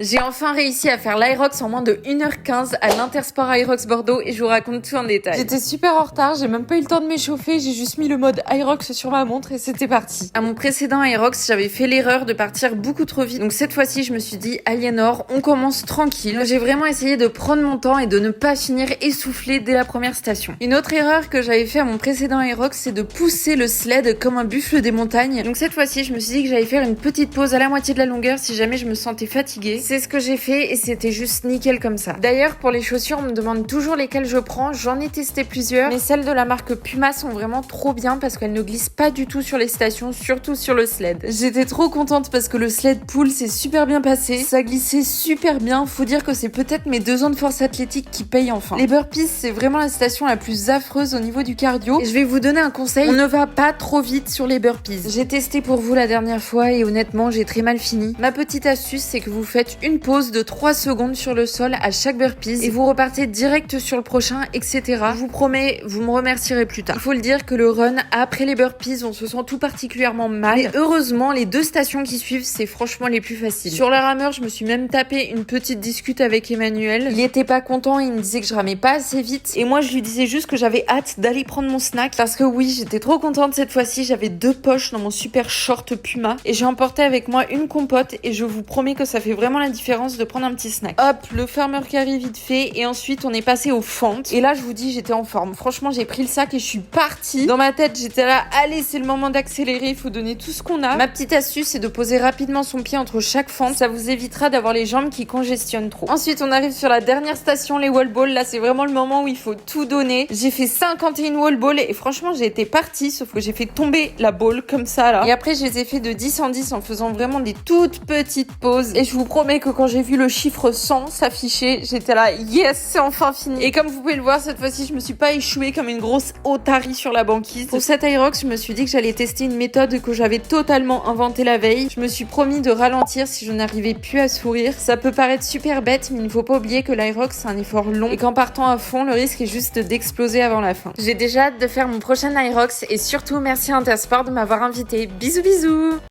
J'ai enfin réussi à faire l'Aerox en moins de 1h15 à l'Intersport Aerox Bordeaux et je vous raconte tout en détail. J'étais super en retard, j'ai même pas eu le temps de m'échauffer, j'ai juste mis le mode Aerox sur ma montre et c'était parti. À mon précédent Aerox, j'avais fait l'erreur de partir beaucoup trop vite. Donc cette fois-ci, je me suis dit, Aliénor, on commence tranquille. J'ai vraiment essayé de prendre mon temps et de ne pas finir essoufflé dès la première station. Une autre erreur que j'avais fait à mon précédent Aerox, c'est de pousser le sled comme un buffle des montagnes. Donc cette fois-ci, je me suis dit que j'allais faire une petite pause à la moitié de la longueur si jamais je me sentais fatiguée. C'est ce que j'ai fait et c'était juste nickel comme ça. D'ailleurs, pour les chaussures, on me demande toujours lesquelles je prends. J'en ai testé plusieurs, mais celles de la marque Puma sont vraiment trop bien parce qu'elles ne glissent pas du tout sur les stations, surtout sur le sled. J'étais trop contente parce que le sled pull s'est super bien passé. Ça glissait super bien. Faut dire que c'est peut-être mes 2 ans de force athlétique qui payent enfin. Les burpees, c'est vraiment la station la plus affreuse au niveau du cardio. Et je vais vous donner un conseil. On ne va pas trop vite sur les burpees. J'ai testé pour vous la dernière fois et honnêtement, j'ai très mal fini. Ma petite astuce, c'est que vous faites une pause de 3 secondes sur le sol à chaque burpees et vous repartez direct sur le prochain, etc. Je vous promets, vous me remercierez plus tard. Il faut le dire que le run après les burpees, on se sent tout particulièrement mal. Et heureusement, les 2 stations qui suivent, c'est franchement les plus faciles. Sur la rameur, je me suis même tapé une petite discute avec Emmanuel. Il était pas content, il me disait que je ramais pas assez vite. Et moi, je lui disais juste que j'avais hâte d'aller prendre mon snack parce que oui, j'étais trop contente cette fois-ci. J'avais 2 poches dans mon super short Puma et j'ai emporté avec moi une compote et je vous promets que ça fait vraiment la différence de prendre un petit snack. Hop, le farmer carry vite fait et ensuite on est passé aux fentes. Et là, je vous dis, j'étais en forme. Franchement, j'ai pris le sac et je suis partie. Dans ma tête, j'étais là, allez, c'est le moment d'accélérer, il faut donner tout ce qu'on a. Ma petite astuce, c'est de poser rapidement son pied entre chaque fente. Ça vous évitera d'avoir les jambes qui congestionnent trop. Ensuite, on arrive sur la dernière station, les wall balls. Là, c'est vraiment le moment où il faut tout donner. J'ai fait 51 wall balls et franchement, j'ai été partie, sauf que j'ai fait tomber la ball comme ça, là. Et après, je les ai fait de 10 en 10 en faisant vraiment des toutes petites pauses. Et je vous promets que quand j'ai vu le chiffre 100 s'afficher, j'étais là, yes, c'est enfin fini. Et comme vous pouvez le voir, cette fois-ci, je me suis pas échouée comme une grosse otarie sur la banquise. Pour cet Aerox, je me suis dit que j'allais tester une méthode que j'avais totalement inventée la veille. Je me suis promis de ralentir si je n'arrivais plus à sourire. Ça peut paraître super bête, mais il ne faut pas oublier que l'Aerox, c'est un effort long et qu'en partant à fond, le risque est juste d'exploser avant la fin. J'ai déjà hâte de faire mon prochain Aerox et surtout, merci à Intersport de m'avoir invité. Bisous bisous!